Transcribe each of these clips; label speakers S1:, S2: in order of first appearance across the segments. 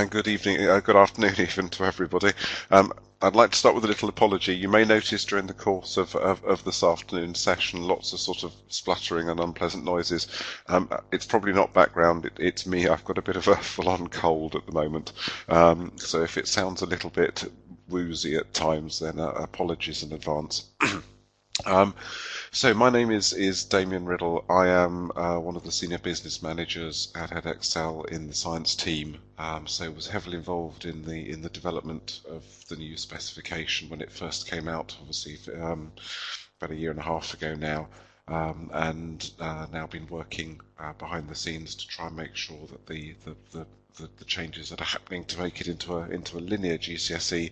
S1: and good evening, good afternoon even to everybody. I'd like to start with a little apology. You may notice during the course of this afternoon session lots of sort of spluttering and unpleasant noises. It's probably not background, it's me. I've got a bit of a full-on cold at the moment. So if it sounds a little bit woozy at times, then apologies in advance. So my name is Damien Riddle. I am one of the senior business managers at Edexcel in the science team. So was heavily involved in the development of the new specification when it first came out, obviously about a year and a half ago now, and now been working behind the scenes to try and make sure that the changes that are happening to make it into a linear GCSE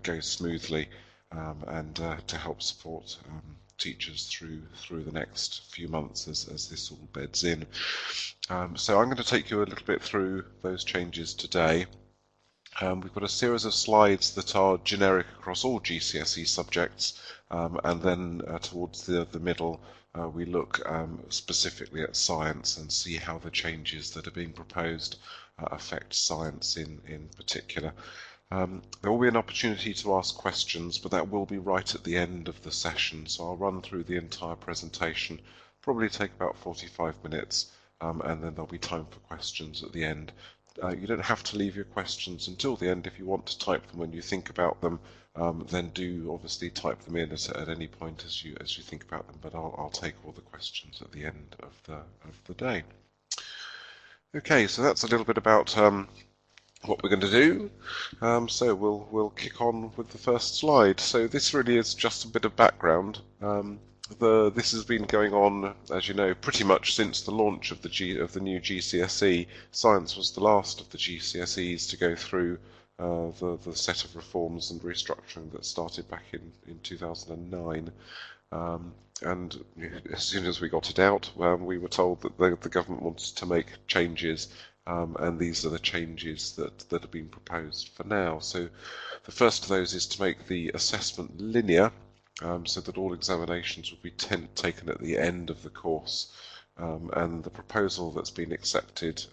S1: go smoothly, and to help support teachers through the next few months as this all beds in. So I'm going to take you a little bit through those changes today. We've got a series of slides that are generic across all GCSE subjects, and then towards the middle we look specifically at science and see how the changes that are being proposed affect science in particular. There will be an opportunity to ask questions, but that will be right at the end of the session, so I'll run through the entire presentation, probably take about 45 minutes, and then there'll be time for questions at the end. You don't have to leave your questions until the end. If you want to type them when you think about them, then do obviously type them in at any point as you think about them, but I'll take all the questions at the end of the day. Okay, so that's a little bit about what we're going to do. So we'll kick on with the first slide. So this really is just a bit of background. This has been going on, as you know, pretty much since the launch of the new GCSE. Science was the last of the GCSEs to go through the set of reforms and restructuring that started back in 2009. And as soon as we got it out, we were told that the government wanted to make changes. And these are the changes that have been proposed for now. So the first of those is to make the assessment linear, so that all examinations will be taken at the end of the course. And the proposal that's been accepted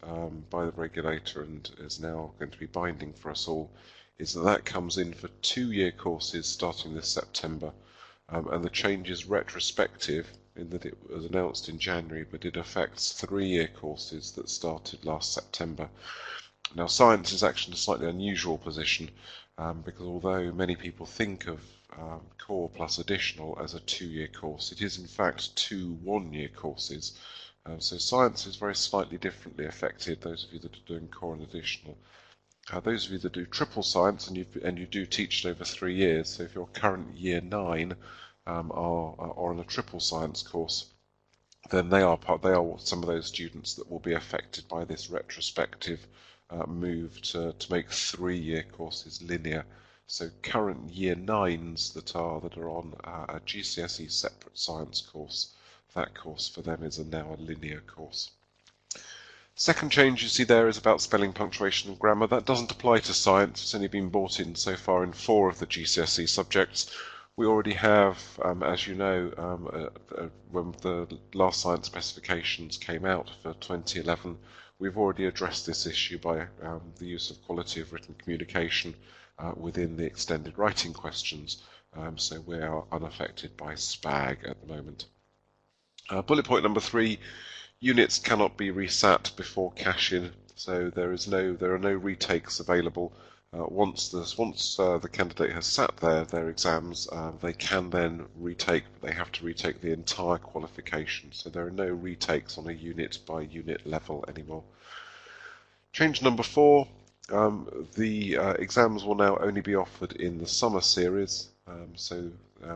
S1: by the regulator and is now going to be binding for us all is that comes in for 2-year courses starting this September. And the change is retrospective, in that it was announced in January, but it affects 3-year courses that started last September. Now, science is actually a slightly unusual position, because although many people think of core plus additional as a 2-year course, it is in fact 2 1-year courses. So science is very slightly differently affected, those of you that are doing core and additional. Those of you that do triple science and you do teach it over 3 years, so if you're current year 9, are on a triple science course, then they are some of those students that will be affected by this retrospective move to make 3-year courses linear. So current year 9s that are on a GCSE separate science course, that course for them is now a linear course. Second change you see there is about spelling, punctuation and grammar. That doesn't apply to science. It's only been brought in so far in 4 of the GCSE subjects. We already have, as you know, when the last science specifications came out for 2011, we've already addressed this issue by the use of quality of written communication within the extended writing questions. So we are unaffected by SPAG at the moment. Bullet point number 3, units cannot be resat before cash-in, so there are no retakes available. Once the candidate has sat their exams, they can then retake, but they have to retake the entire qualification. So there are no retakes on a unit by unit level anymore. Change number 4, the exams will now only be offered in the summer series. So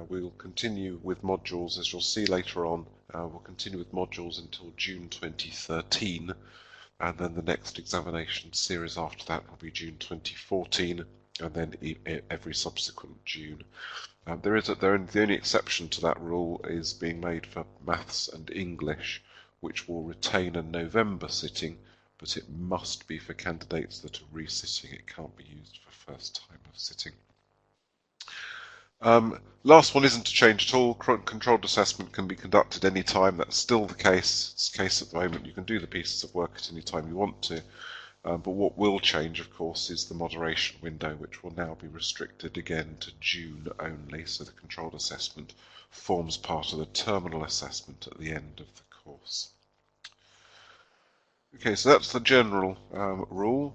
S1: we'll continue with modules, as you'll see later on. We'll continue with modules until June 2013. And then the next examination series after that will be June 2014, and then every subsequent June. The only exception to that rule is being made for maths and English, which will retain a November sitting, but it must be for candidates that are resitting. It can't be used for first time of sitting. Last one isn't a change at all. Controlled assessment can be conducted any time. That's still the case. It's the case at the moment. You can do the pieces of work at any time you want to. But what will change, of course, is the moderation window, which will now be restricted again to June only, so the controlled assessment forms part of the terminal assessment at the end of the course. Okay, so that's the general rule.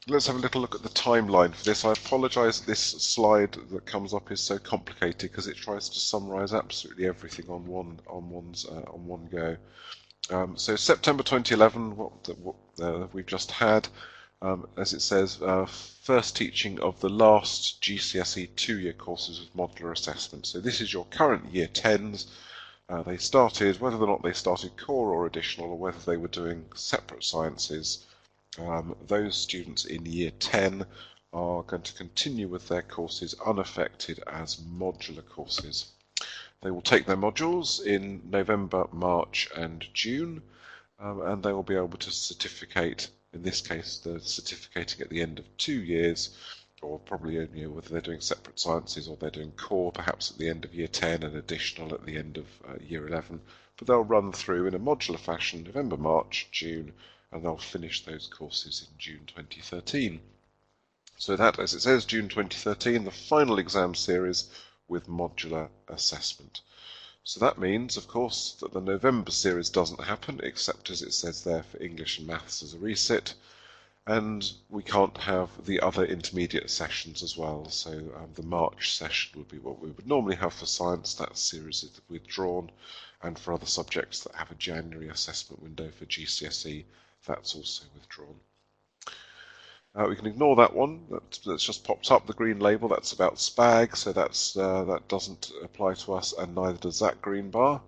S1: Let's have a little look at the timeline for this. I apologise that this slide that comes up is so complicated because it tries to summarise absolutely everything on one go. So September 2011, what we've just had, as it says, first teaching of the last GCSE 2-year courses with modular assessment. So this is your current Year 10s. They started, whether or not they started core or additional, or whether they were doing separate sciences, those students in Year 10 are going to continue with their courses unaffected as modular courses. They will take their modules in November, March and June, and they will be able to certificate, in this case the certificating at the end of 2 years, or probably whether they're doing separate sciences or they're doing core perhaps at the end of Year 10 and additional at the end of Year 11, but they'll run through in a modular fashion November, March, June, and they'll finish those courses in June 2013. So that, as it says, June 2013, the final exam series with modular assessment. So that means, of course, that the November series doesn't happen, except as it says there for English and Maths as a resit, and we can't have the other intermediate sessions as well. So the March session would be what we would normally have for science. That series is withdrawn, and for other subjects that have a January assessment window for GCSE, that's also withdrawn. We can ignore that one. That's just popped up, the green label. That's about SPAG, so that doesn't apply to us, and neither does that green bar.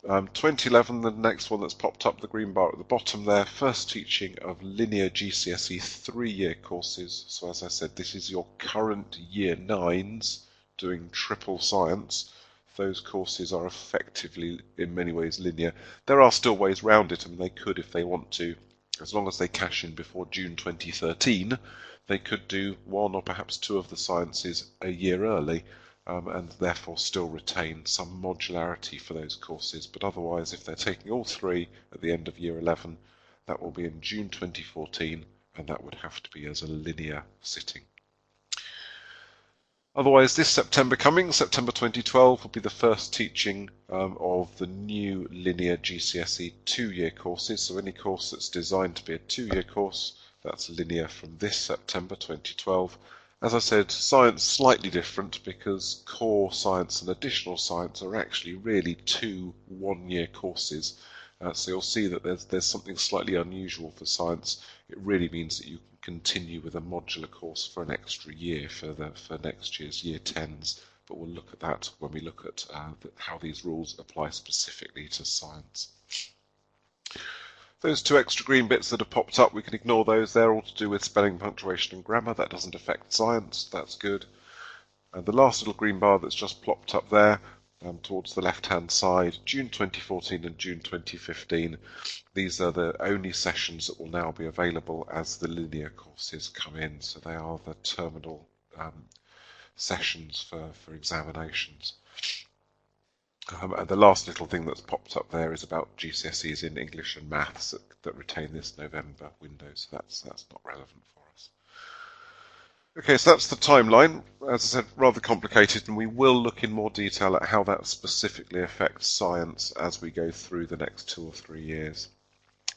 S1: 2011, the next one that's popped up, the green bar at the bottom there, first teaching of linear GCSE 3-year courses. So as I said, this is your current Year 9s doing triple science. Those courses are effectively, in many ways, linear. There are still ways round it, and they could, if they want to, as long as they cash in before June 2013, they could do 1 or perhaps 2 of the sciences a year early, and therefore still retain some modularity for those courses. But otherwise, if they're taking all 3 at the end of Year 11, that will be in June 2014, and that would have to be as a linear sitting. Otherwise, this September coming, September 2012, will be the first teaching of the new linear GCSE 2-year courses. So any course that's designed to be a 2-year course, that's linear from this September 2012. As I said, science slightly different because core science and additional science are actually really 2 1-year courses. So you'll see that there's something slightly unusual for science. It really means that you can continue with a modular course for an extra year for next year's Year 10s, but we'll look at that when we look at how these rules apply specifically to science. Those 2 extra green bits that have popped up, we can ignore those. They're all to do with spelling, punctuation and grammar. That doesn't affect science. That's good. And the last little green bar that's just plopped up there towards the left-hand side, June 2014 and June 2015. These are the only sessions that will now be available as the linear courses come in. So they are the terminal sessions for examinations. And the last little thing that's popped up there is about GCSEs in English and Maths that retain this November window, so that's not relevant for us. Okay, so that's the timeline. As I said, rather complicated, and we will look in more detail at how that specifically affects science as we go through the next 2 or 3 years.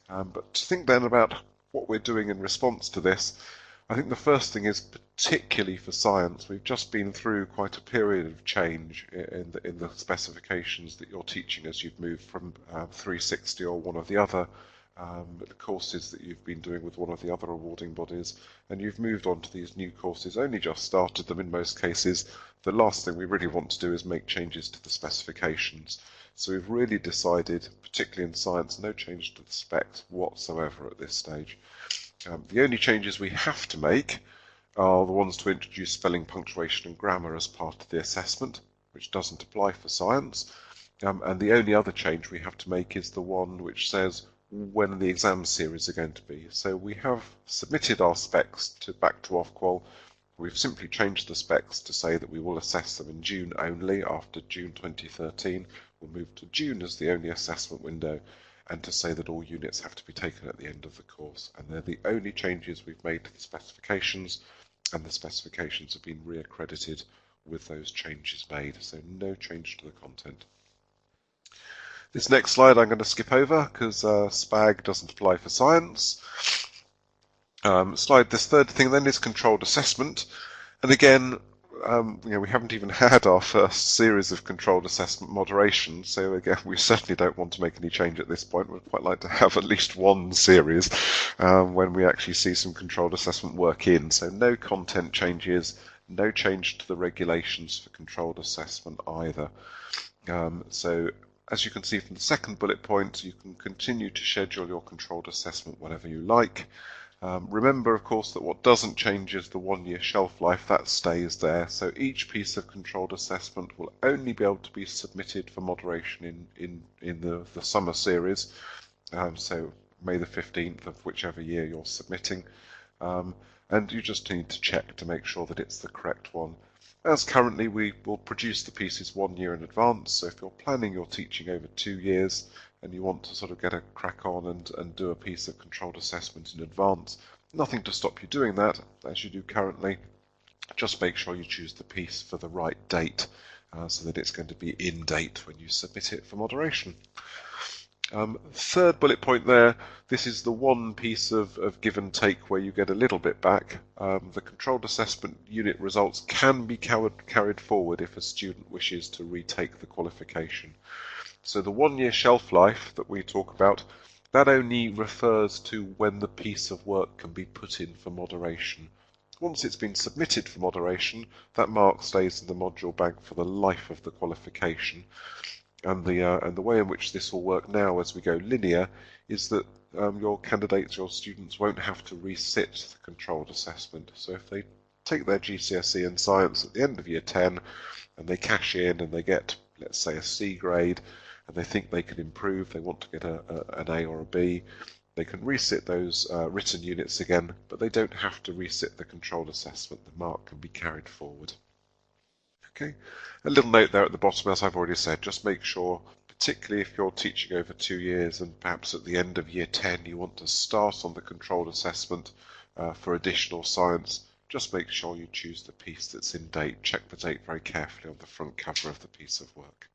S1: But to think then about what we're doing in response to this, I think the first thing is, particularly for science, we've just been through quite a period of change in the specifications that you're teaching as you've moved from 360 or one of the other courses that you've been doing with one of the other awarding bodies, and you've moved on to these new courses, only just started them in most cases. The last thing we really want to do is make changes to the specifications. So we've really decided, particularly in science, no change to the specs whatsoever at this stage. The only changes we have to make are the ones to introduce spelling, punctuation and grammar as part of the assessment, which doesn't apply for science. And the only other change we have to make is the one which says when the exam series are going to be. So we have submitted our specs back to Ofqual. We've simply changed the specs to say that we will assess them in June only after June 2013. We'll move to June as the only assessment window, and to say that all units have to be taken at the end of the course. And they're the only changes we've made to the specifications, and the specifications have been reaccredited with those changes made, so no change to the content. This next slide I'm going to skip over because SPAG doesn't apply for science. This third thing then is controlled assessment, and again, we haven't even had our first series of controlled assessment moderation, so again we certainly don't want to make any change at this point. We'd quite like to have at least one series when we actually see some controlled assessment work in, so no content changes, no change to the regulations for controlled assessment either. So as you can see from the second bullet point, you can continue to schedule your controlled assessment whenever you like. Remember, of course, that what doesn't change is the 1-year shelf life. That stays there. So each piece of controlled assessment will only be able to be submitted for moderation in the summer series. So May the 15th of whichever year you're submitting. And you just need to check to make sure that it's the correct one. As currently, we will produce the pieces 1 year in advance. So if you're planning your teaching over 2 years, and you want to sort of get a crack on and do a piece of controlled assessment in advance, nothing to stop you doing that as you do currently. Just make sure you choose the piece for the right date so that it's going to be in date when you submit it for moderation. Third bullet point there, this is the one piece of give and take where you get a little bit back. The controlled assessment unit results can be carried forward if a student wishes to retake the qualification. So the 1-year shelf life that we talk about, that only refers to when the piece of work can be put in for moderation. Once it's been submitted for moderation, that mark stays in the module bank for the life of the qualification. And the way in which this will work now as we go linear is that your candidates, your students, won't have to resit the controlled assessment. So if they take their GCSE in science at the end of year 10 and they cash in and they get, let's say, a C grade, and they think they can improve, they want to get an A or a B, they can resit those written units again, but they don't have to resit the controlled assessment. The mark can be carried forward. Okay, a little note there at the bottom, as I've already said, just make sure, particularly if you're teaching over 2 years and perhaps at the end of year 10 you want to start on the controlled assessment for additional science, just make sure you choose the piece that's in date. Check the date very carefully on the front cover of the piece of work.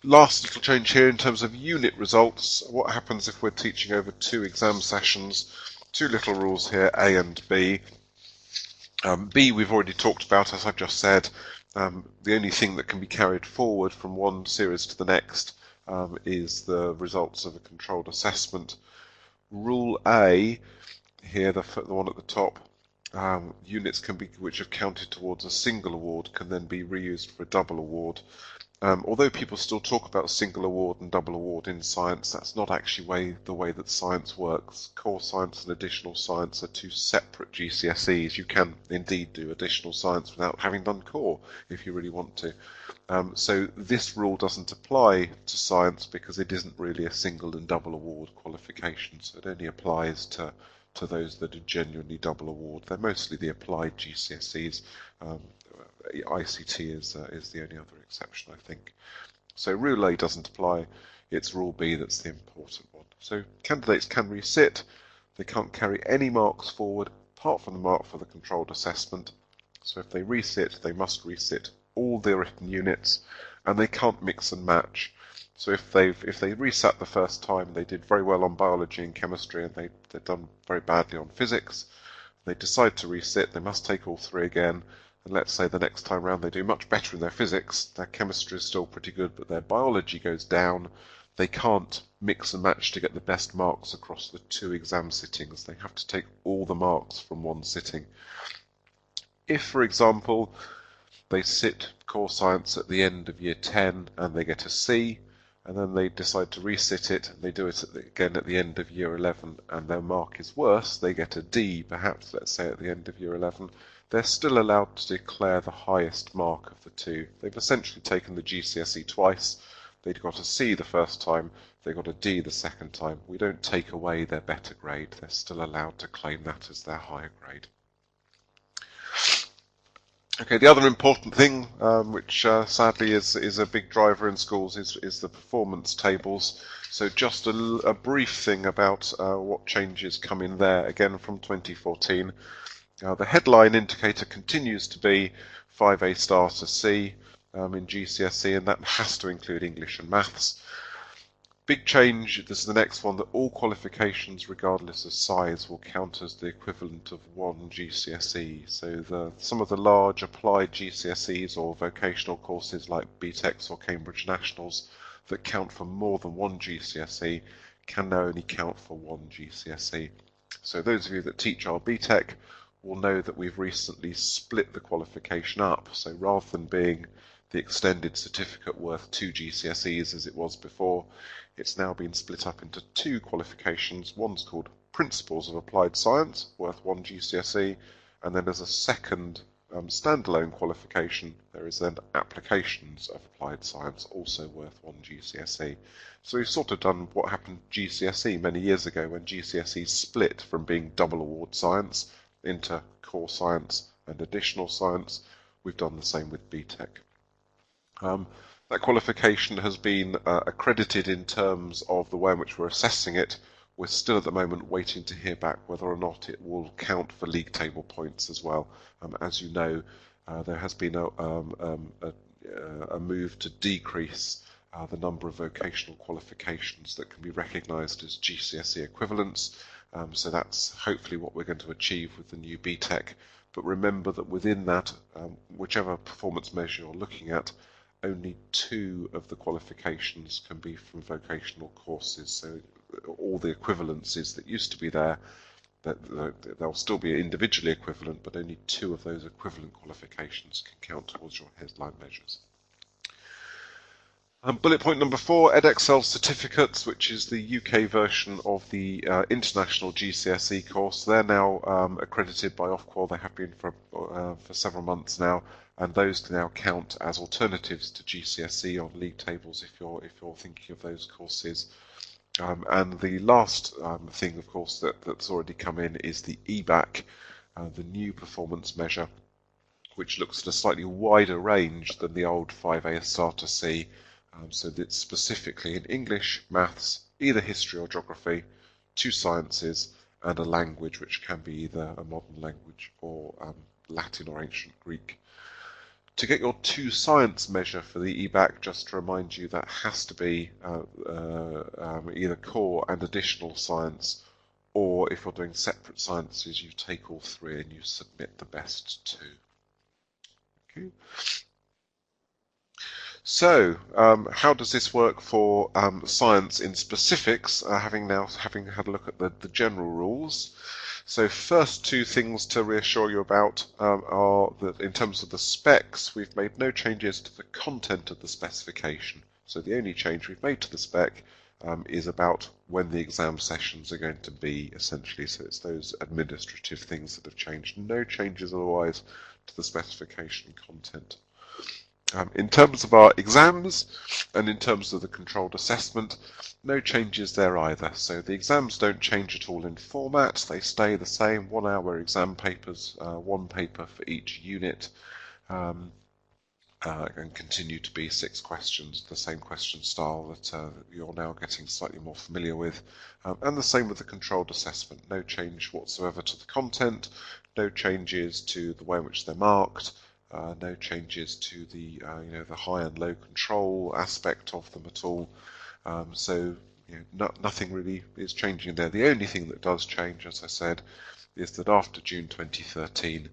S1: Last little change here in terms of unit results. What happens if we're teaching over 2 exam sessions? 2 little rules here, A and B. B we've already talked about, as I've just said. The only thing that can be carried forward from one series to the next is the results of a controlled assessment. Rule A, here the one at the top, units which have counted towards a single award can then be reused for a double award. Although people still talk about single award and double award in science, that's not actually the way that science works. Core science and additional science are 2 separate GCSEs. You can indeed do additional science without having done core if you really want to. So this rule doesn't apply to science because it isn't really a single and double award qualification. So it only applies to those that are genuinely double award. They're mostly the applied GCSEs. ICT is the only other exception, I think. So Rule A doesn't apply, it's Rule B that's the important one. So candidates can resit, they can't carry any marks forward apart from the mark for the controlled assessment. So if they resit, they must resit all the written units, and they can't mix and match. So if they resat the first time, they did very well on biology and chemistry, and they've done very badly on physics, they decide to resit, they must take all 3 again. And let's say the next time round they do much better in their physics, their chemistry is still pretty good, but their biology goes down. They can't mix and match to get the best marks across the 2 exam sittings. They have to take all the marks from one sitting. If, for example, they sit core science at the end of year 10 and they get a C, and then they decide to resit it, and they do it again at the end of year 11, and their mark is worse, they get a D, perhaps, let's say, at the end of year 11, they're still allowed to declare the highest mark of the 2. They've essentially taken the GCSE twice. They'd got a C the first time, they got a D the second time. We don't take away their better grade. They're still allowed to claim that as their higher grade. Okay, the other important thing, which sadly is a big driver in schools, is the performance tables. So just a brief thing about what changes come in there, again from 2014. The headline indicator continues to be 5A star to C in GCSE, and that has to include English and Maths. Big change, this is the next one, that all qualifications regardless of size will count as the equivalent of one GCSE. So some of the large applied GCSEs or vocational courses like BTECs or Cambridge Nationals that count for more than one GCSE can now only count for one GCSE. So those of you that teach our BTEC will know that we've recently split the qualification up. So rather than being the extended certificate worth 2 GCSEs as it was before, it's now been split up into 2 qualifications. One's called Principles of Applied Science, worth 1 GCSE, and then as a second standalone qualification, there is then Applications of Applied Science, also worth 1 GCSE. So we've sort of done what happened GCSE many years ago when GCSE split from being double award science into core science and additional science. We've done the same with BTEC. That qualification has been accredited in terms of the way in which we're assessing it. We're still at the moment waiting to hear back whether or not it will count for league table points as well. As you know, there has been a move to decrease the number of vocational qualifications that can be recognised as GCSE equivalents. So that's hopefully what we're going to achieve with the new BTEC. But remember that within that, whichever performance measure you're looking at, only 2 of the qualifications can be from vocational courses. So all the equivalencies that used to be there, they'll still be individually equivalent, but only 2 of those equivalent qualifications can count towards your headline measures. Bullet point number 4, Edexcel certificates, which is the UK version of the international GCSE course. They're now accredited by Ofqual. They have been for several months now, and those can now count as alternatives to GCSE on league tables if you're thinking of those courses. And the last thing, of course, that's already come in is the EBAC, the new performance measure, which looks at a slightly wider range than the old 5A star to C. So that's specifically in English, Maths, either history or geography, 2 sciences, and a language, which can be either a modern language or Latin or ancient Greek. To get your 2 science measure for the EBAC, just to remind you, that has to be either core and additional science, or if you're doing separate sciences, you take all 3 and you submit the best 2. Okay. So, how does this work for science in specifics, having had a look at the general rules? So first 2 things to reassure you about are that in terms of the specs, we've made no changes to the content of the specification. So the only change we've made to the spec is about when the exam sessions are going to be, essentially. So it's those administrative things that have changed. No changes otherwise to the specification content. In terms of our exams and in terms of the controlled assessment, no changes there either. So the exams don't change at all in format. They stay the same, 1-hour exam papers, 1 paper for each unit, and continue to be 6 questions, the same question style that you're now getting slightly more familiar with. And the same with the controlled assessment. No change whatsoever to the content, no changes to the way in which they're marked, no changes to the the high and low control aspect of them at all. So nothing really is changing there. The only thing that does change, as I said, is that after June 2013,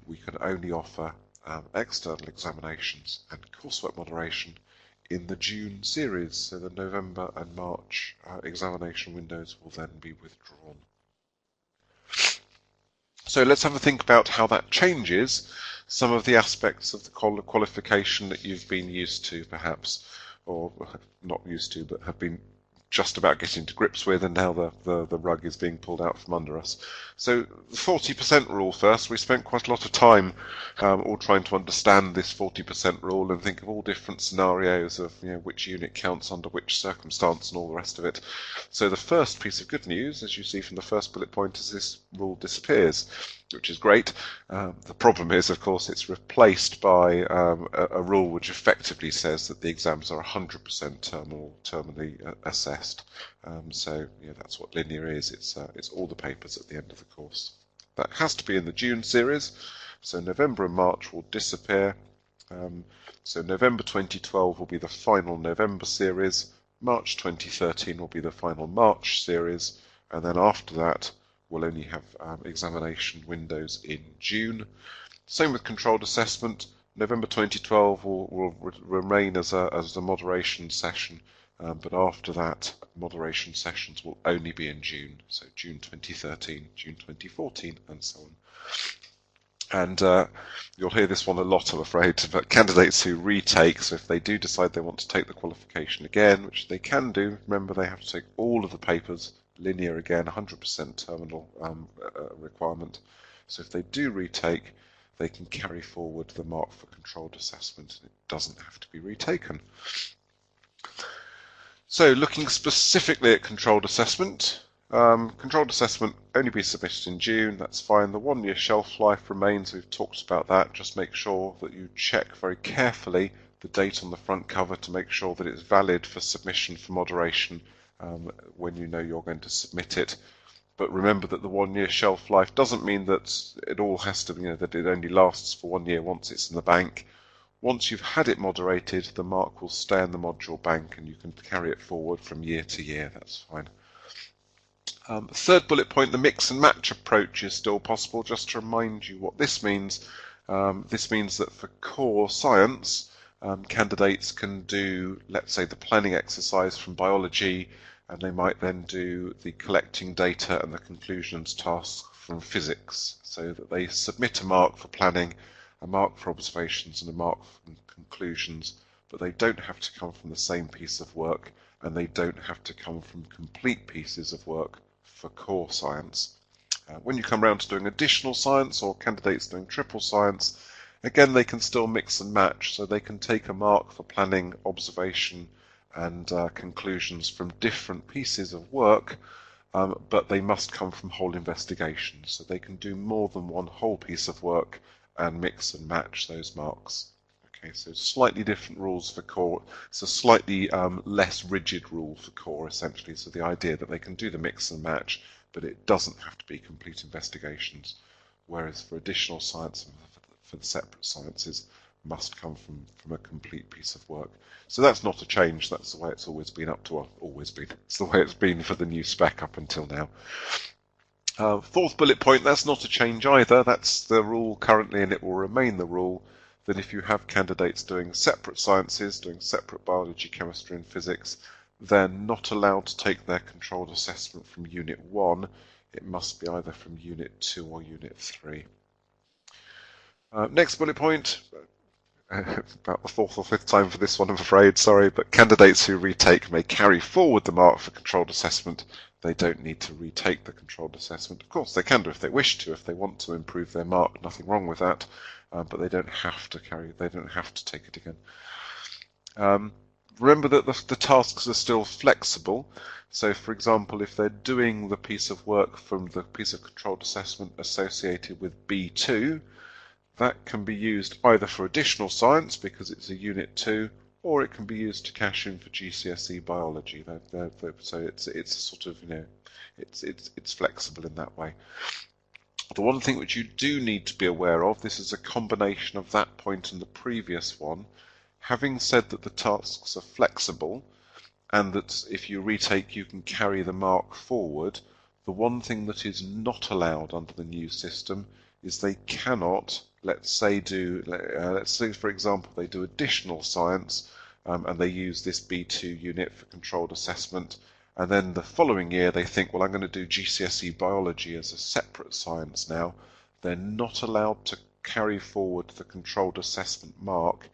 S1: we can only offer external examinations and coursework moderation in the June series. So the November and March examination windows will then be withdrawn. So let's have a think about how that changes some of the aspects of the qualification that you've been used to, perhaps, or not used to, but have been just about getting to grips with, and now the rug is being pulled out from under us. So the 40% rule first, we spent quite a lot of time all trying to understand this 40% rule and think of all different scenarios of which unit counts under which circumstance and all the rest of it. So the first piece of good news, as you see from the first bullet point, is this rule disappears, which is great. The problem is, of course, it's replaced by a rule which effectively says that the exams are 100% terminally assessed. So that's what linear is. It's all the papers at the end of the course. That has to be in the June series, so November and March will disappear. So November 2012 will be the final November series, March 2013 will be the final March series, and then after that we'll only have examination windows in June. Same with controlled assessment. November 2012 will remain as a moderation session, but after that moderation sessions will only be in June, so June 2013, June 2014 and so on. And you'll hear this one a lot, I'm afraid, but candidates who retake, so if they do decide they want to take the qualification again, which they can do, remember they have to take all of the papers, linear again, 100% terminal requirement. So if they do retake, they can carry forward the mark for controlled assessment. It doesn't have to be retaken. So looking specifically at controlled assessment, controlled assessment only be submitted in June, that's fine. The 1 year shelf life remains, we've talked about that. Just make sure that you check very carefully the date on the front cover to make sure that it's valid for submission for moderation when you know you're going to submit it. But remember that the 1 year shelf life doesn't mean that it all has to be, that it only lasts for 1 year once it's in the bank. Once you've had it moderated, the mark will stay in the module bank and you can carry it forward from year to year, that's fine. Third bullet point, the mix and match approach is still possible. Just to remind you what this means that for core science, candidates can do, let's say, the planning exercise from biology, and they might then do the collecting data and the conclusions task from physics, so that they submit a mark for planning, a mark for observations and a mark for conclusions, but they don't have to come from the same piece of work, and they don't have to come from complete pieces of work for core science. When you come around to doing additional science or candidates doing triple science, again they can still mix and match, so they can take a mark for planning, observation and conclusions from different pieces of work, but they must come from whole investigations, so they can do more than one whole piece of work and mix and match those marks. Okay, so slightly different rules for core. It's a slightly less rigid rule for core, essentially. So the idea that they can do the mix and match, but it doesn't have to be complete investigations. Whereas for additional science and for the separate sciences, must come from a complete piece of work. So that's not a change. That's the way it's always been It's the way it's been for the new spec up until now. Fourth bullet point, that's not a change either. That's the rule currently, and it will remain the rule that if you have candidates doing separate sciences, doing separate biology, chemistry and physics, they're not allowed to take their controlled assessment from Unit 1. It must be either from Unit 2 or Unit 3. Next bullet point, about the fourth or fifth time for this one, I'm afraid, sorry, but candidates who retake may carry forward the mark for controlled assessment. They don't need to retake the controlled assessment. Of course, they can do if they wish to, if they want to improve their mark, nothing wrong with that, but they don't have to take it again. Remember that the tasks are still flexible. So, for example, if they're doing the piece of work from the piece of controlled assessment associated with B2, that can be used either for additional science because it's a Unit 2, or it can be used to cash in for GCSE biology. So it's a sort of, it's flexible in that way. The one thing which you do need to be aware of, this is a combination of that point and the previous one. Having said that the tasks are flexible and that if you retake you can carry the mark forward, the one thing that is not allowed under the new system is they cannot, let's say for example they do additional science and they use this B2 unit for controlled assessment, and then the following year they think, well, I'm going to do GCSE biology as a separate science now. They're not allowed to carry forward the controlled assessment mark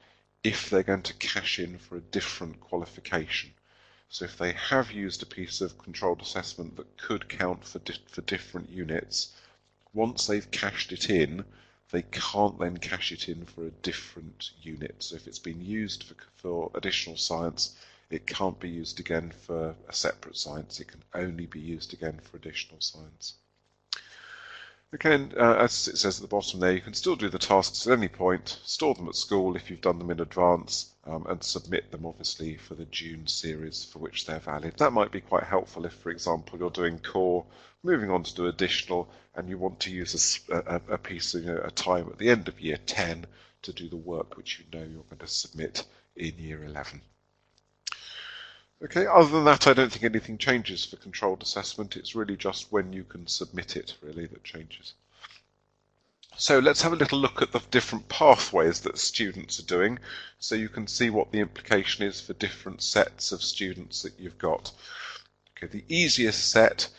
S1: if they're going to cash in for a different qualification. So if they have used a piece of controlled assessment that could count for different units, once they've cashed it in, they can't then cash it in for a different unit. So if it's been used for additional science, it can't be used again for a separate science. It can only be used again for additional science. Again, as it says at the bottom there, you can still do the tasks at any point, store them at school if you've done them in advance, and submit them obviously for the June series for which they're valid. That might be quite helpful if, for example, you're doing core, moving on to do additional, and you want to use a piece of a time at the end of year 10 to do the work which you know you're going to submit in year 11. Okay, other than that, I don't think anything changes for controlled assessment. It's really just when you can submit it, really, that changes. So let's have a little look at the different pathways that students are doing, so you can see what the implication is for different sets of students that you've got. Okay, the easiest set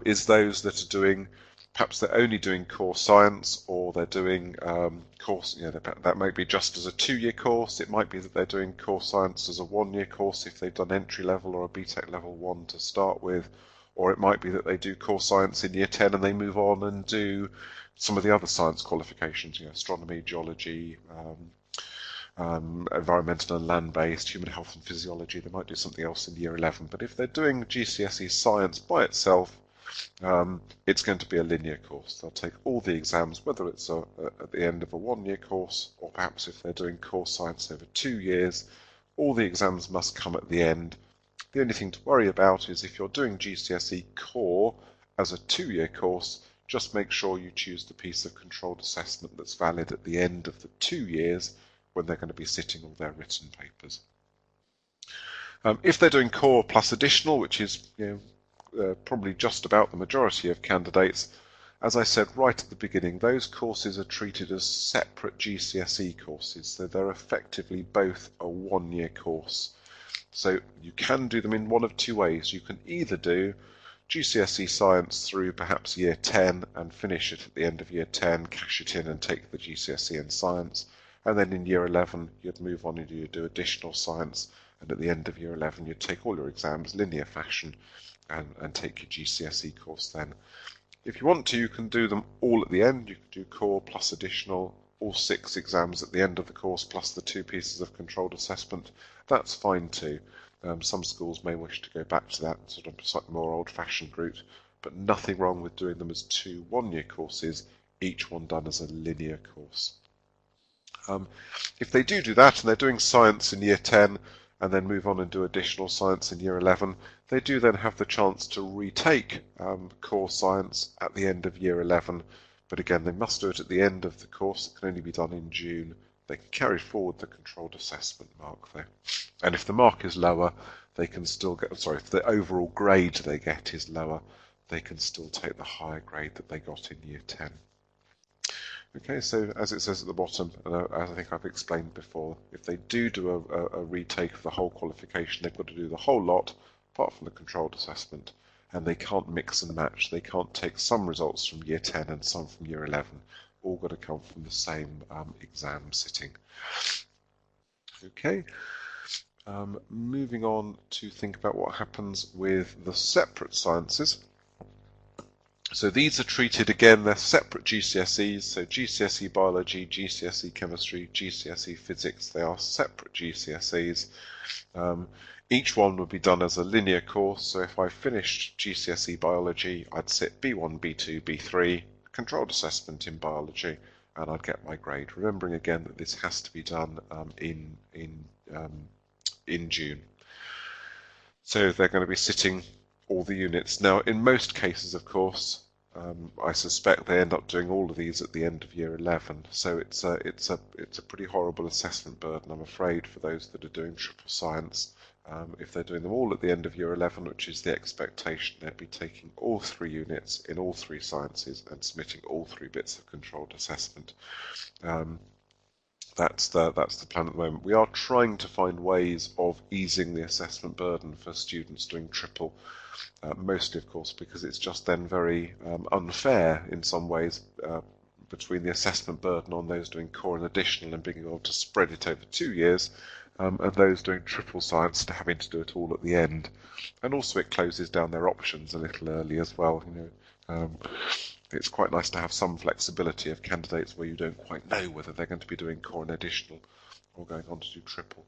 S1: is those that are doing, perhaps they're only doing core science, or they're doing course, that might be just as a 2-year course. It might be that they're doing core science as a 1-year course if they've done entry level or a BTEC level 1 to start with, or it might be that they do core science in year 10 and they move on and do some of the other science qualifications, astronomy, geology, environmental and land-based, human health and physiology. They might do something else in year 11, but if they're doing GCSE science by itself, it's going to be a linear course. They'll take all the exams, whether it's at the end of a 1-year course, or perhaps if they're doing core science over 2 years, all the exams must come at the end. The only thing to worry about is if you're doing GCSE core as a 2-year course, just make sure you choose the piece of controlled assessment that's valid at the end of the 2 years when they're going to be sitting all their written papers. If they're doing core plus additional, which is probably just about the majority of candidates, as I said right at the beginning, those courses are treated as separate GCSE courses, so they're effectively both a 1-year course. So you can do them in one of 2 ways. You can either do GCSE science through perhaps year 10 and finish it at the end of year 10, cash it in and take the GCSE in science, and then in year 11 you'd move on and you'd do additional science, and at the end of year 11 you'd take all your exams linear fashion and take your GCSE course then. If you want to, you can do them all at the end. You can do core plus additional, all 6 exams at the end of the course plus the 2 pieces of controlled assessment. That's fine too. Some schools may wish to go back to that sort of slightly more old-fashioned route, but nothing wrong with doing them as 2 1-year courses, each one done as a linear course. If they do that and they're doing science in year 10 and then move on and do additional science in year 11, they do then have the chance to retake core science at the end of year 11, but again they must do it at the end of the course. It can only be done in June. They can carry forward the controlled assessment mark there, and if the mark is lower, they can still get, if the overall grade they get is lower, they can still take the higher grade that they got in year 10. Okay, so as it says at the bottom, as I think I've explained before, if they do a retake of the whole qualification, they've got to do the whole lot, apart from the controlled assessment, and they can't mix and match. They can't take some results from year 10 and some from year 11. All got to come from the same exam sitting. Okay, moving on to think about what happens with the separate sciences. So these are treated, again, they're separate GCSEs, so GCSE Biology, GCSE Chemistry, GCSE Physics, they are separate GCSEs. Each one would be done as a linear course, so if I finished GCSE Biology, I'd sit B1, B2, B3, controlled assessment in biology, and I'd get my grade. Remembering again that this has to be done in June. So they're going to be sitting all the units. Now, in most cases, of course, I suspect they end up doing all of these at the end of year 11. So it's a pretty horrible assessment burden, I'm afraid, for those that are doing triple science. If they're doing them all at the end of year 11, which is the expectation, they'd be taking all 3 units in all 3 sciences and submitting all 3 bits of controlled assessment. That's the plan at the moment. We are trying to find ways of easing the assessment burden for students doing triple, mostly of course because it's just then very unfair in some ways between the assessment burden on those doing core and additional and being able to spread it over 2 years and those doing triple science to having to do it all at the end. And also it closes down their options a little early as well. It's quite nice to have some flexibility of candidates where you don't quite know whether they're going to be doing core and additional or going on to do triple.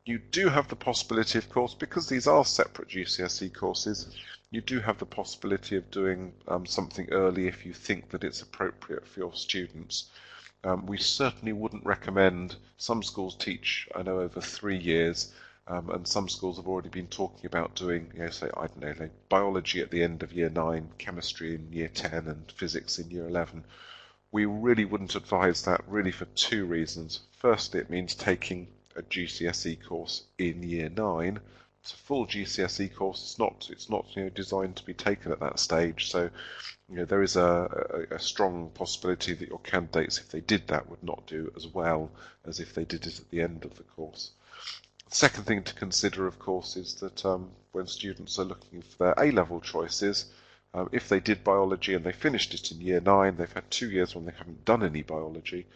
S1: You do have the possibility, of course, because these are separate GCSE courses, you do have the possibility of doing something early if you think that it's appropriate for your students. We certainly wouldn't recommend, some schools teach, I know, over 3 years, and some schools have already been talking about doing, say, I don't know, like biology at the end of year 9, chemistry in year 10, and physics in year 11. We really wouldn't advise that, really, for 2 reasons. Firstly, it means taking a GCSE course in year 9. It's a full GCSE course. It's not designed to be taken at that stage. So there is a strong possibility that your candidates, if they did that, would not do as well as if they did it at the end of the course. The second thing to consider, of course, is that when students are looking for their A-level choices, if they did biology and they finished it in year 9, they've had 2 years when they haven't done any biology,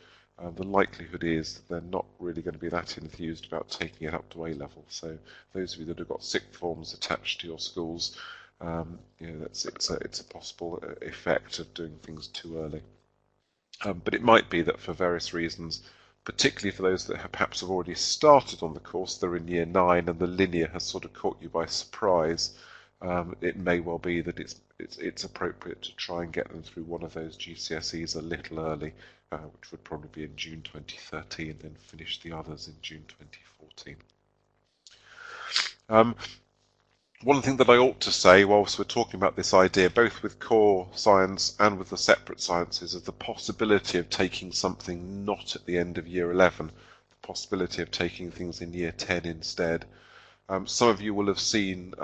S1: the likelihood is that they're not really going to be that enthused about taking it up to A-level. So those of you that have got sixth forms attached to your schools, it's a possible effect of doing things too early. But it might be that for various reasons, particularly for those that perhaps have already started on the course, they're in year 9 and the linear has sort of caught you by surprise, it may well be that it's appropriate to try and get them through one of those GCSEs a little early, which would probably be in June 2013, and then finish the others in June 2014. One thing that I ought to say, whilst we're talking about this idea, both with core science and with the separate sciences, is the possibility of taking something not at the end of year 11, the possibility of taking things in year 10 instead. Some of you will have seen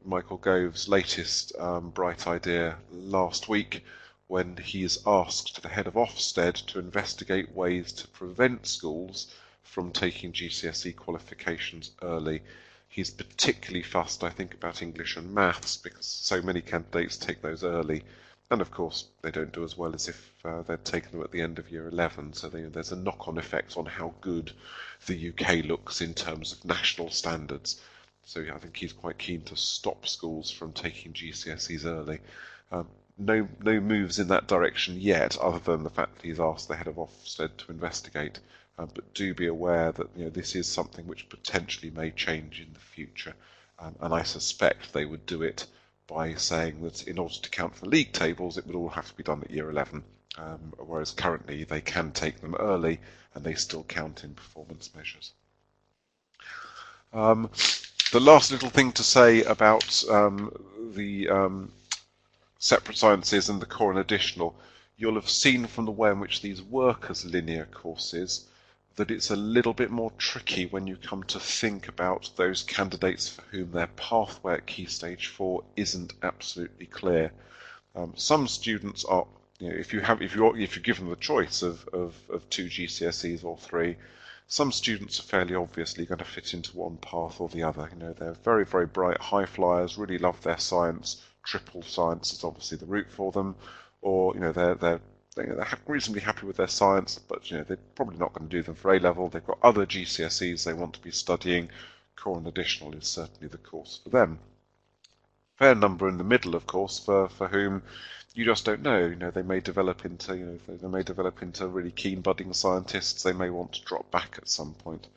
S1: Michael Gove's latest bright idea last week, when he is asked the head of Ofsted to investigate ways to prevent schools from taking GCSE qualifications early. He's particularly fussed, I think, about English and maths because so many candidates take those early, and of course they don't do as well as if they'd taken them at the end of year 11, so there's a knock-on effect on how good the UK looks in terms of national standards. So I think he's quite keen to stop schools from taking GCSEs early. No moves in that direction yet, other than the fact that he's asked the head of Ofsted to investigate. But do be aware that this is something which potentially may change in the future, and I suspect they would do it by saying that in order to count for league tables, it would all have to be done at year 11, whereas currently they can take them early and they still count in performance measures. The last little thing to say about the separate sciences and the core and additional, you'll have seen from the way in which these work as linear courses that it's a little bit more tricky when you come to think about those candidates for whom their pathway at Key Stage 4 isn't absolutely clear. Some students are, if you give them the choice of 2 GCSEs or 3, some students are fairly obviously going to fit into one path or the other. They're very, very bright high flyers, really love their science. Triple science is obviously the route for them, or they're reasonably happy with their science, but they're probably not going to do them for A-level. They've got other GCSEs they want to be studying. Core and additional is certainly the course for them. Fair number in the middle, of course, for whom you just don't know. They may develop into really keen budding scientists. They may want to drop back at some point.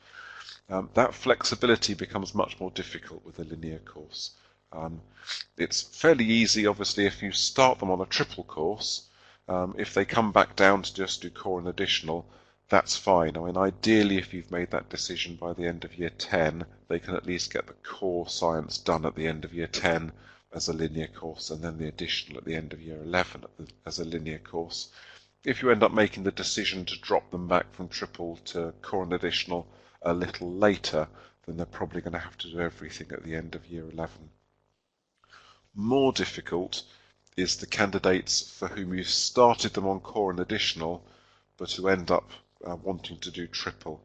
S1: That flexibility becomes much more difficult with a linear course. It's fairly easy, obviously, if you start them on a triple course. If they come back down to just do core and additional, that's fine. I mean, ideally, if you've made that decision by the end of year 10, they can at least get the core science done at the end of year 10 as a linear course, and then the additional at the end of year 11 as a linear course. If you end up making the decision to drop them back from triple to core and additional a little later, then they're probably going to have to do everything at the end of year 11. More difficult is the candidates for whom you've started them on core and additional, but who end up wanting to do triple.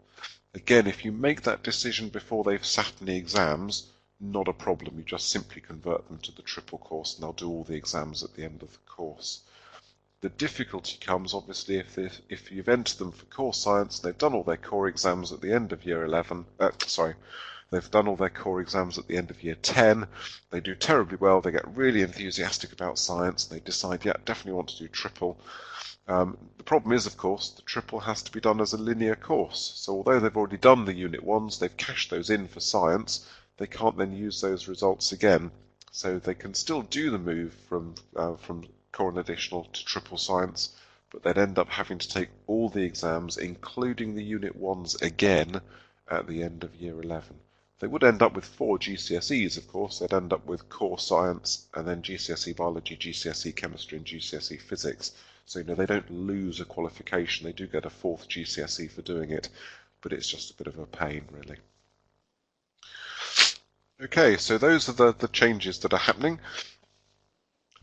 S1: Again, if you make that decision before they've sat any exams, not a problem. You just simply convert them to the triple course and they'll do all the exams at the end of the course. The difficulty comes obviously if you've entered them for core science, they've done all their core exams at the end of year 11, they've done all their core exams at the end of year 10, they do terribly well, they get really enthusiastic about science, they decide, yeah, definitely want to do triple. The problem is, of course, the triple has to be done as a linear course. So although they've already done the Unit 1s, they've cashed those in for science, they can't then use those results again. So they can still do the move from core and additional to triple science, but they'd end up having to take all the exams, including the Unit 1s again, at the end of year 11. They would end up with 4 GCSEs, of course. They'd end up with core science, and then GCSE biology, GCSE chemistry, and GCSE physics. So, they don't lose a qualification. They do get a 4th GCSE for doing it, but it's just a bit of a pain, really. Okay, so those are the changes that are happening.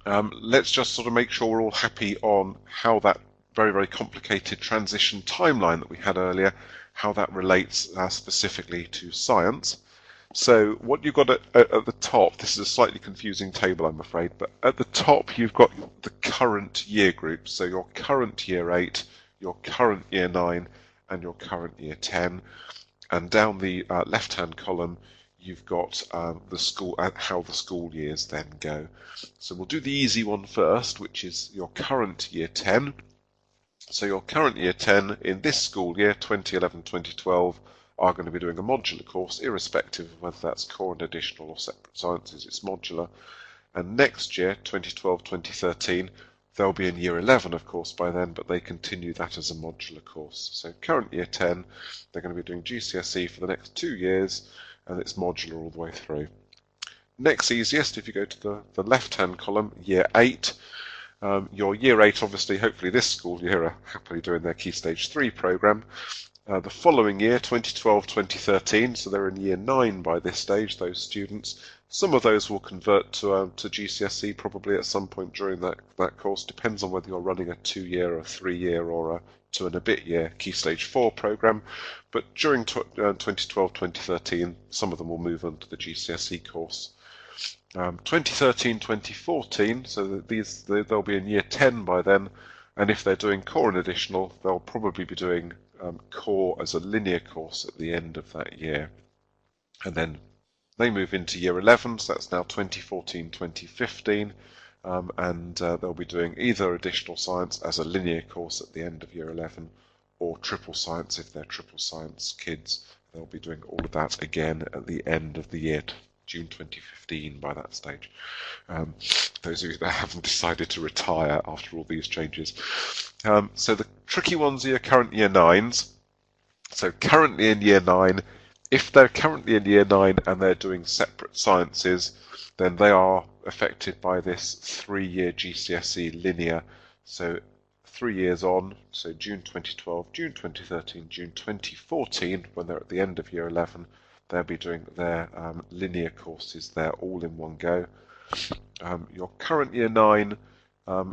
S1: Let's just sort of make sure we're all happy on how that very, very complicated transition timeline that we had earlier, how that relates specifically to science. So what you've got at the top, this is a slightly confusing table, I'm afraid, but at the top you've got the current year groups, so your current year 8, your current year 9, and your current year 10. And down the left-hand column, you've got the school, how the school years then go. So we'll do the easy one first, which is your current year 10. So your current year 10 in this school year, 2011-2012, are going to be doing a modular course, irrespective of whether that's core and additional or separate sciences, it's modular. And next year, 2012-2013, they'll be in year 11, of course, by then, but they continue that as a modular course. So current year 10, they're going to be doing GCSE for the next 2 years, and it's modular all the way through. Next easiest, if you go to the left-hand column, year 8, your year 8, obviously, hopefully this school year, are happily doing their Key Stage 3 programme. The following year, 2012-2013, so they're in year 9 by this stage, those students. Some of those will convert to GCSE probably at some point during that course. Depends on whether you're running a 2-year or 3-year or a 2 and a bit year Key Stage 4 programme. But during 2012-2013, some of them will move on to the GCSE course. 2013-2014, so they'll be in year 10 by then, and if they're doing core and additional, they'll probably be doing core as a linear course at the end of that year. And then they move into year 11, so that's now 2014-2015, and they'll be doing either additional science as a linear course at the end of year 11, or triple science if they're triple science kids. They'll be doing all of that again at the end of the year, June 2015 by that stage. Those of you that haven't decided to retire after all these changes. So the tricky ones are your current year 9s. So currently in year 9, if they're currently in year 9 and they're doing separate sciences, then they are affected by this 3-year GCSE linear. So 3 years on, so June 2012, June 2013, June 2014, when they're at the end of year 11, they'll be doing their linear courses there all in one go. Your current year 9,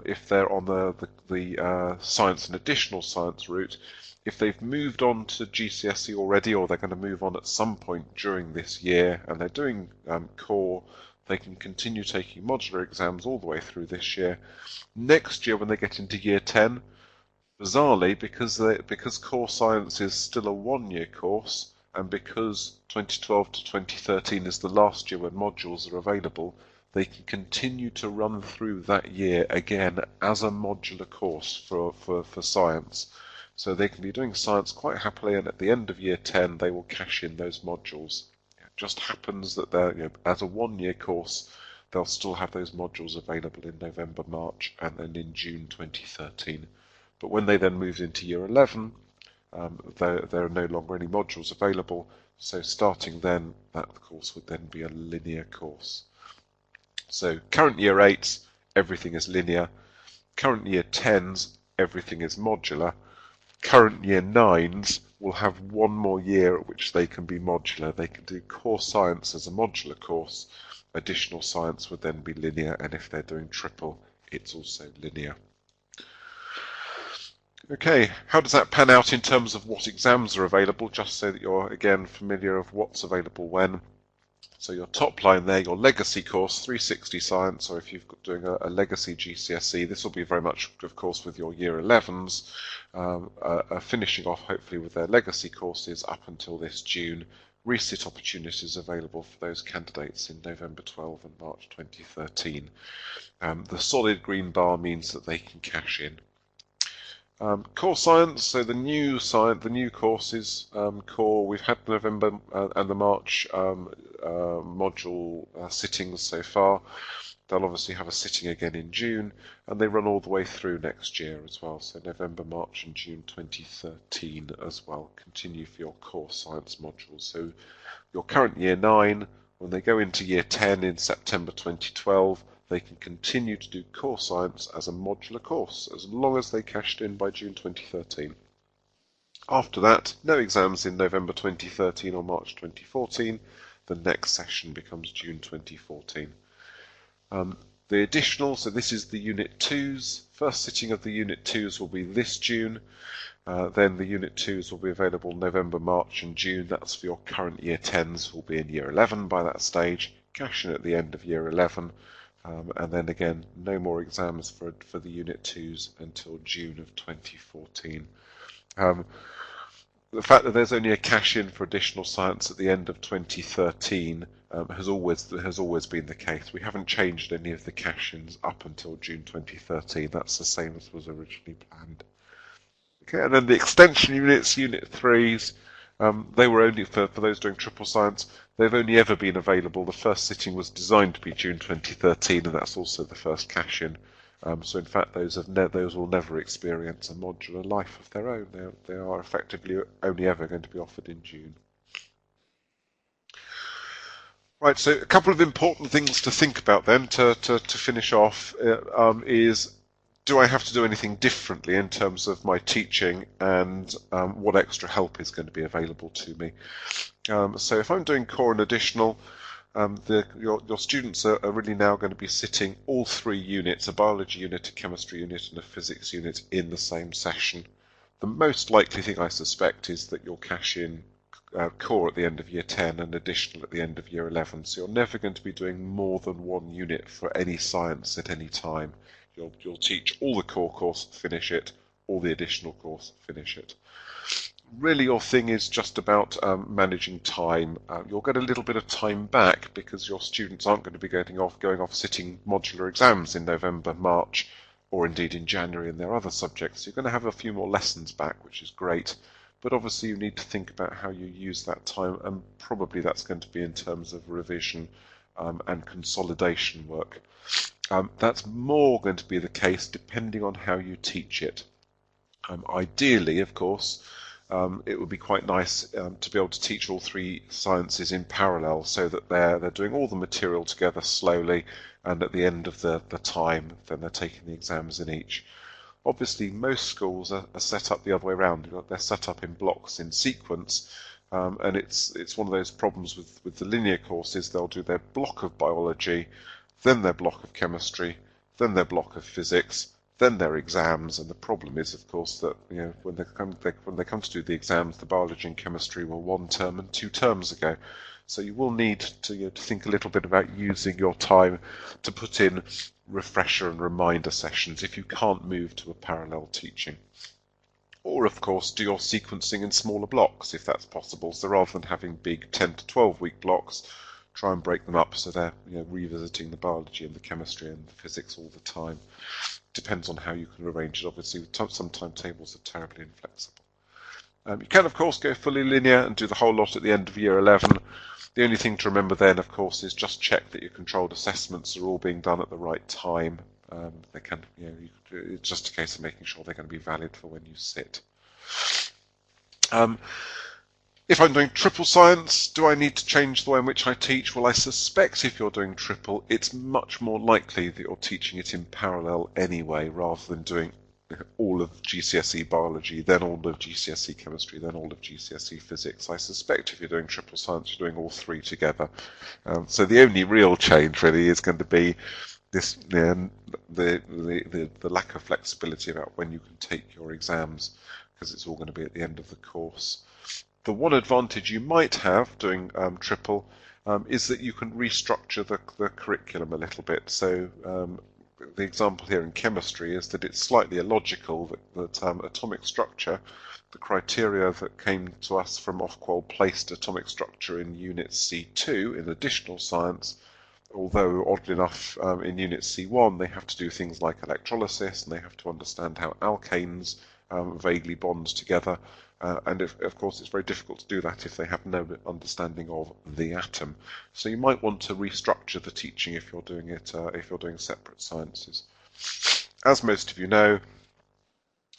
S1: if they're on the science and additional science route, if they've moved on to GCSE already, or they're going to move on at some point during this year, and they're doing core, they can continue taking modular exams all the way through this year. Next year, when they get into year 10, bizarrely, because core science is still a 1-year course, and because 2012 to 2013 is the last year when modules are available, they can continue to run through that year again as a modular course for science. So they can be doing science quite happily, and at the end of year 10 they will cash in those modules. It just happens that they're, as a 1-year course, they'll still have those modules available in November, March, and then in June 2013. But when they then move into year 11, there are no longer any modules available, so starting then, that course would then be a linear course. So current year 8s, everything is linear. Current year 10s, everything is modular. Current year 9s will have 1 more year at which they can be modular. They can do core science as a modular course. Additional science would then be linear, and if they're doing triple, it's also linear. Okay, how does that pan out in terms of what exams are available, just so that you're again familiar of what's available when? So your top line there, your legacy course, 360 Science, or if you're doing a legacy GCSE, this will be very much, of course, with your Year 11s, finishing off hopefully with their legacy courses up until this June. Resit opportunities available for those candidates in November 12 and March 2013. The solid green bar means that they can cash in. Core Science, so the new courses, Core, we've had November and the March module sittings so far. They'll obviously have a sitting again in June, and they run all the way through next year as well, so November, March and June 2013 as well. Continue for your Core Science modules. So your current Year 9, when they go into Year 10 in September 2012, they can continue to do Core Science as a modular course, as long as they cashed in by June 2013. After that, no exams in November 2013 or March 2014. The next session becomes June 2014. The additional, so this is the Unit 2s. First sitting of the Unit 2s will be this June. Then the Unit 2s will be available November, March and June. That's for your current Year 10s, will be in Year 11 by that stage. Cash in at the end of Year 11. And then again, no more exams for the Unit 2s until June of 2014. The fact that there's only a cash-in for additional science at the end of 2013 has always been the case. We haven't changed any of the cash-ins up until June 2013. That's the same as was originally planned. Okay, and then the extension units, Unit 3s, they were only for those doing triple science. They've only ever been available. The first sitting was designed to be June 2013, and that's also the first cash-in. So in fact, those will never experience a modular life of their own. They are effectively only ever going to be offered in June. Right, so a couple of important things to think about then to finish off is, do I have to do anything differently in terms of my teaching, and what extra help is going to be available to me? So if I'm doing core and additional, your students are really now going to be sitting all three units, a biology unit, a chemistry unit and a physics unit, in the same session. The most likely thing I suspect is that you'll cash in core at the end of Year 10 and additional at the end of Year 11. So you're never going to be doing more than one unit for any science at any time. You'll teach all the core course, finish it, all the additional course, finish it. Really your thing is just about managing time. You'll get a little bit of time back because your students aren't going to be going off sitting modular exams in November, March, or indeed in January in their other subjects. You're going to have a few more lessons back, which is great. But obviously you need to think about how you use that time, and probably that's going to be in terms of revision and consolidation work. That's more going to be the case depending on how you teach it. Ideally, of course, it would be quite nice to be able to teach all three sciences in parallel, so that they're doing all the material together slowly, and at the end of the time then they're taking the exams in each. Obviously most schools are set up the other way around. They're set up in blocks in sequence, and it's one of those problems with the linear courses. They'll do their block of biology, then their block of chemistry, then their block of physics, then their exams. And the problem is, of course, that when they come to do the exams, the biology and chemistry were 1 term and 2 terms ago. So you will need to think a little bit about using your time to put in refresher and reminder sessions if you can't move to a parallel teaching. Or, of course, do your sequencing in smaller blocks if that's possible. So rather than having big 10 to 12 week blocks, try and break them up so they're revisiting the biology and the chemistry and the physics all the time. Depends on how you can arrange it. Obviously, some timetables are terribly inflexible. You can, of course, go fully linear and do the whole lot at the end of Year 11. The only thing to remember then, of course, is just check that your controlled assessments are all being done at the right time. It's just a case of making sure they're going to be valid for when you sit. If I'm doing triple science, do I need to change the way in which I teach? Well, I suspect if you're doing triple, it's much more likely that you're teaching it in parallel anyway, rather than doing all of GCSE biology, then all of GCSE chemistry, then all of GCSE physics. I suspect if you're doing triple science, you're doing all three together. So the only real change really is going to be this the lack of flexibility about when you can take your exams, because it's all going to be at the end of the course. The one advantage you might have doing triple is that you can restructure the curriculum a little bit. So the example here in chemistry is that it's slightly illogical that atomic structure, the criteria that came to us from Ofqual placed atomic structure in Unit C2 in additional science, although oddly enough in Unit C1 they have to do things like electrolysis and they have to understand how alkanes vaguely bond together. And of course it's very difficult to do that if they have no understanding of the atom. So you might want to restructure the teaching if you're doing it if you're doing separate sciences. As most of you know,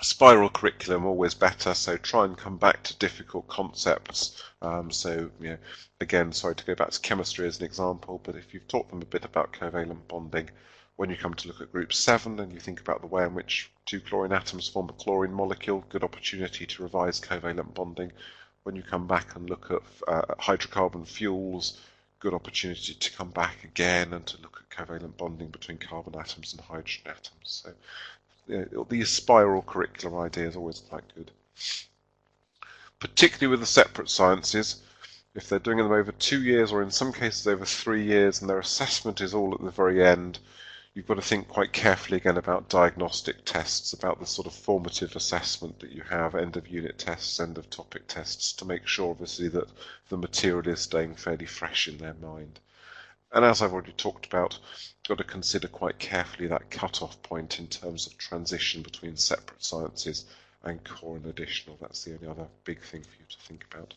S1: spiral curriculum always better, so try and come back to difficult concepts. So again, sorry to go back to chemistry as an example, but if you've taught them a bit about covalent bonding, when you come to look at group 7 and you think about the way in which 2 chlorine atoms form a chlorine molecule, good opportunity to revise covalent bonding. When you come back and look at hydrocarbon fuels, good opportunity to come back again and to look at covalent bonding between carbon atoms and hydrogen atoms. So these spiral curriculum ideas are always quite good. Particularly with the separate sciences, if they're doing them over 2 years or in some cases over 3 years and their assessment is all at the very end, you've got to think quite carefully again about diagnostic tests, about the sort of formative assessment that you have, end of unit tests, end of topic tests, to make sure obviously that the material is staying fairly fresh in their mind. And as I've already talked about, you've got to consider quite carefully that cut-off point in terms of transition between separate sciences and core and additional. That's the only other big thing for you to think about.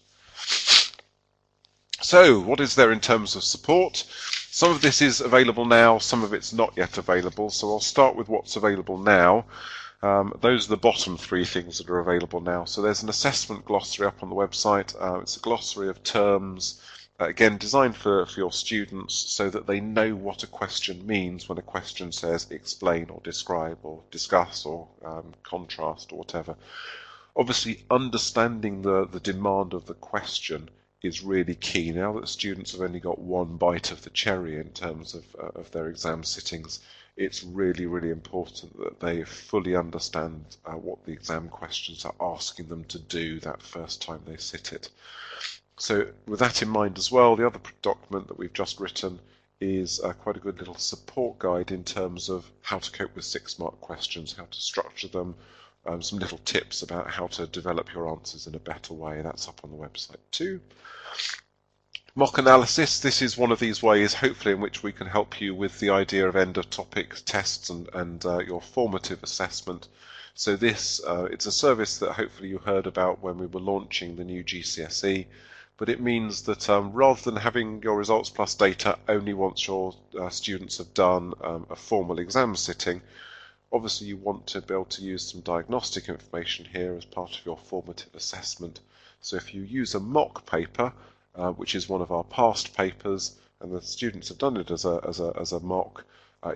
S1: So, what is there in terms of support? Some of this is available now, some of it's not yet available, so I'll start with what's available now. Those are the bottom 3 things that are available now. So there's an assessment glossary up on the website. It's a glossary of terms, again designed for your students so that they know what a question means when a question says explain or describe or discuss or contrast or whatever. Obviously understanding the demand of the question is really key. Now that students have only got one bite of the cherry in terms of their exam sittings, it's really, really important that they fully understand what the exam questions are asking them to do that first time they sit it. So with that in mind as well, the other document that we've just written is quite a good little support guide in terms of how to cope with 6-mark questions, how to structure them, some little tips about how to develop your answers in a better way. That's up on the website too. Mock analysis, this is one of these ways hopefully in which we can help you with the idea of end of topic tests and your formative assessment. So this, it's a service that hopefully you heard about when we were launching the new GCSE, but it means that rather than having your results plus data only once your students have done a formal exam sitting, obviously you want to be able to use some diagnostic information here as part of your formative assessment. So if you use a mock paper, which is one of our past papers, and the students have done it as a mock,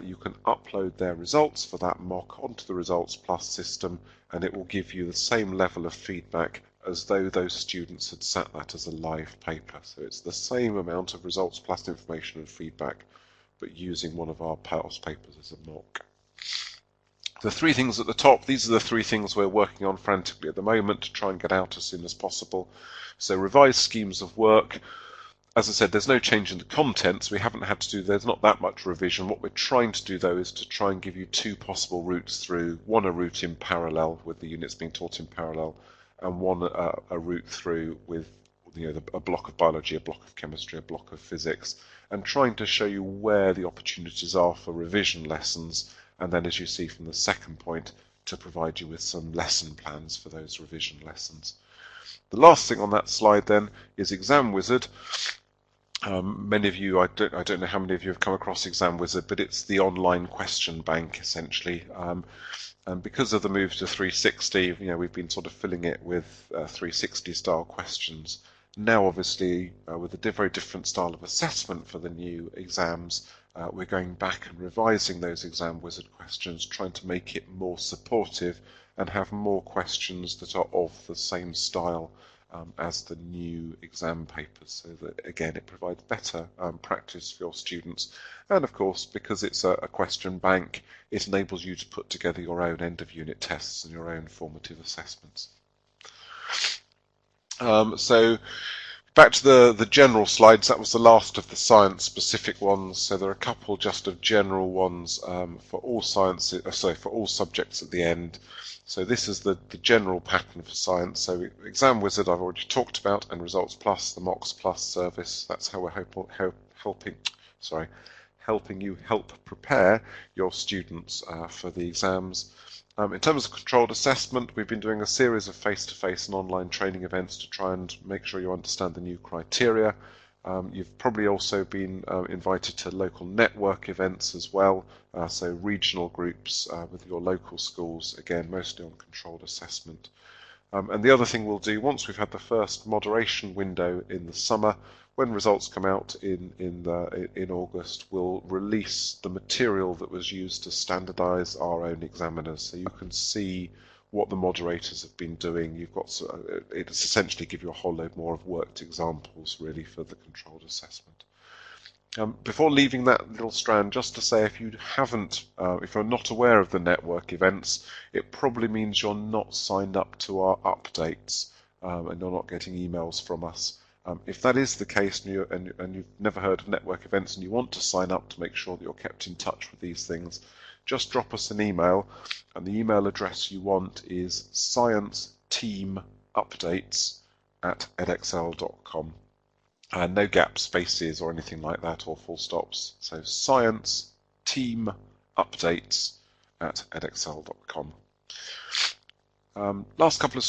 S1: you can upload their results for that mock onto the Results Plus system, and it will give you the same level of feedback as though those students had sat that as a live paper. So it's the same amount of Results Plus information and feedback, but using one of our past papers as a mock. The 3 things at the top, these are the 3 things we're working on frantically at the moment to try and get out as soon as possible. So revised schemes of work. As I said, there's no change in the contents. We haven't had to do, there's not that much revision. What we're trying to do though is to try and give you 2 possible routes through. One, a route in parallel with the units being taught in parallel, and one a route through with a block of biology, a block of chemistry, a block of physics, and trying to show you where the opportunities are for revision lessons, and then as you see from the second point, to provide you with some lesson plans for those revision lessons. The last thing on that slide then is Exam Wizard. Many of you, I don't know how many of you have come across Exam Wizard, but it's the online question bank essentially. And because of the move to 360, we've been sort of filling it with 360 style questions. Now obviously with a very different style of assessment for the new exams, we're going back and revising those Exam Wizard questions, trying to make it more supportive and have more questions that are of the same style as the new exam papers, so that again it provides better practice for your students, and of course because it's a question bank, it enables you to put together your own end of unit tests and your own formative assessments. So Back to the general slides, that was the last of the science specific ones, so there are a couple just of general ones for all for all subjects at the end. So this is the general pattern for science. So Exam Wizard I've already talked about, and Results Plus, the Mocks Plus service. That's how we're helping you prepare your students for the exams. In terms of controlled assessment, we've been doing a series of face-to-face and online training events to try and make sure you understand the new criteria. You've probably also been invited to local network events as well, so regional groups with your local schools, again mostly on controlled assessment. And the other thing we'll do, once we've had the first moderation window in the summer, when results come out in August, we'll release the material that was used to standardize our own examiners, so you can see what the moderators have been doing. You've got it's essentially give you a whole load more of worked examples really for the controlled assessment. Before leaving that little strand, just to say, if you're not aware of the network events, it probably means you're not signed up to our updates and you're not getting emails from us. If that is the case and you've never heard of network events and you want to sign up to make sure that you're kept in touch with these things, just drop us an email, and the email address you want is scienceteamupdates@edexcel.com. No gaps, spaces or anything like that, or full stops. So scienceteamupdates@edexcel.com. Last couple of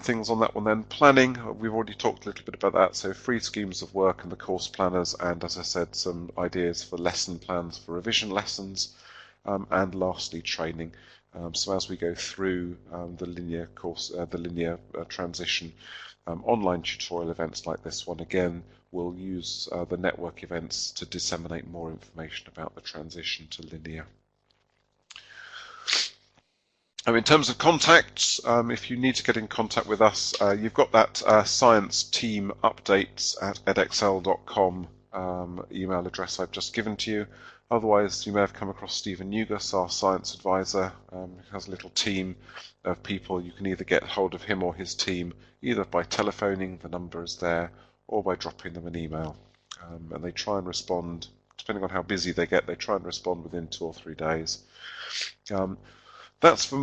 S1: things on that one then. Planning, we've already talked a little bit about that, so free schemes of work and the course planners, and as I said, some ideas for lesson plans for revision lessons, and lastly training. So as we go through the linear transition, online tutorial events like this one, again, we'll use the network events to disseminate more information about the transition to linear. In terms of contacts, if you need to get in contact with us, you've got that science team updates at edexcel.com email address I've just given to you. Otherwise, you may have come across Stephen Nugas, our science advisor, who has a little team of people. You can either get hold of him or his team either by telephoning, the number is there, or by dropping them an email. And they try and respond, depending on how busy they get, they try and respond within 2 or 3 days. That's for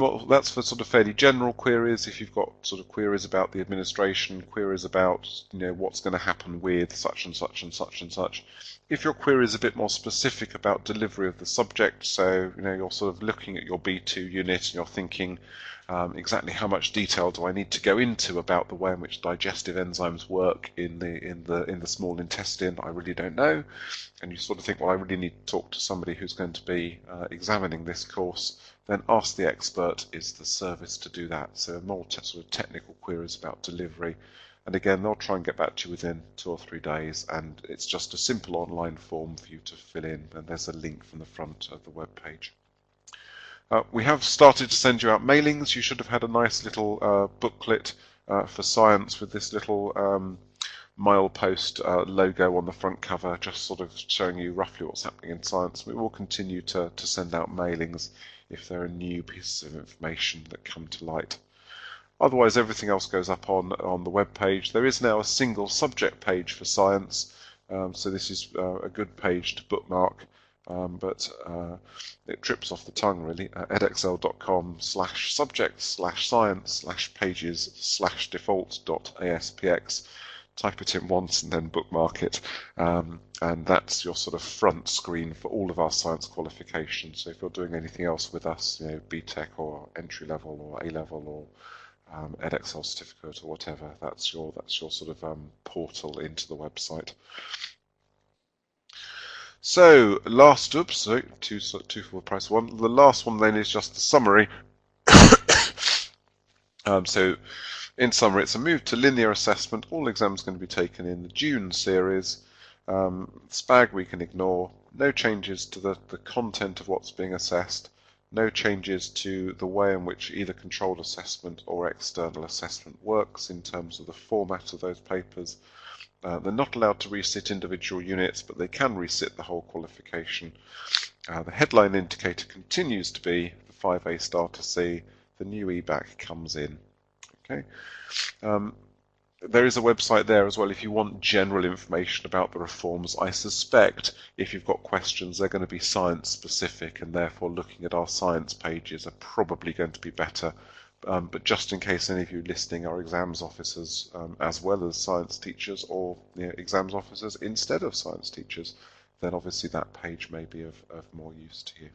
S1: sort of fairly general queries. If you've got sort of queries about the administration, queries about what's going to happen with such and such and such and such. If your query is a bit more specific about delivery of the subject, so you're sort of looking at your B2 unit and you're thinking exactly how much detail do I need to go into about the way in which digestive enzymes work in the small intestine, I really don't know, and you sort of think, well, I really need to talk to somebody who's going to be examining this course, then Ask the Expert is the service to do that. So more sort of technical queries about delivery, and again they'll try and get back to you within 2 or 3 days, and it's just a simple online form for you to fill in, and there's a link from the front of the web page. We have started to send you out mailings. You should have had a nice little booklet for science with this little milepost logo on the front cover, just sort of showing you roughly what's happening in science. We will continue to send out mailings if there are new pieces of information that come to light. Otherwise, everything else goes up on the web page. There is now a single subject page for science, so this is a good page to bookmark, but it trips off the tongue really. edexcel.com/subjects/science/pages/default.aspx. Type it in once and then bookmark it, and that's your sort of front screen for all of our science qualifications. So if you're doing anything else with us, BTEC or entry level or A level or Edexcel certificate or whatever, that's your sort of portal into the website. So two for the price of one. The last one then is just the summary. So in summary, it's a move to linear assessment. All exams are going to be taken in the June series. SPAG we can ignore. No changes to the content of what's being assessed. No changes to the way in which either controlled assessment or external assessment works in terms of the format of those papers. They're not allowed to resit individual units, but they can resit the whole qualification. The headline indicator continues to be the 5A star to C. The new EBAC comes in. Okay. there is a website there as well if you want general information about the reforms. I suspect if you've got questions, they're going to be science specific, and therefore looking at our science pages are probably going to be better. But just in case any of you listening are exams officers as well as science teachers, or exams officers instead of science teachers, then obviously that page may be of more use to you.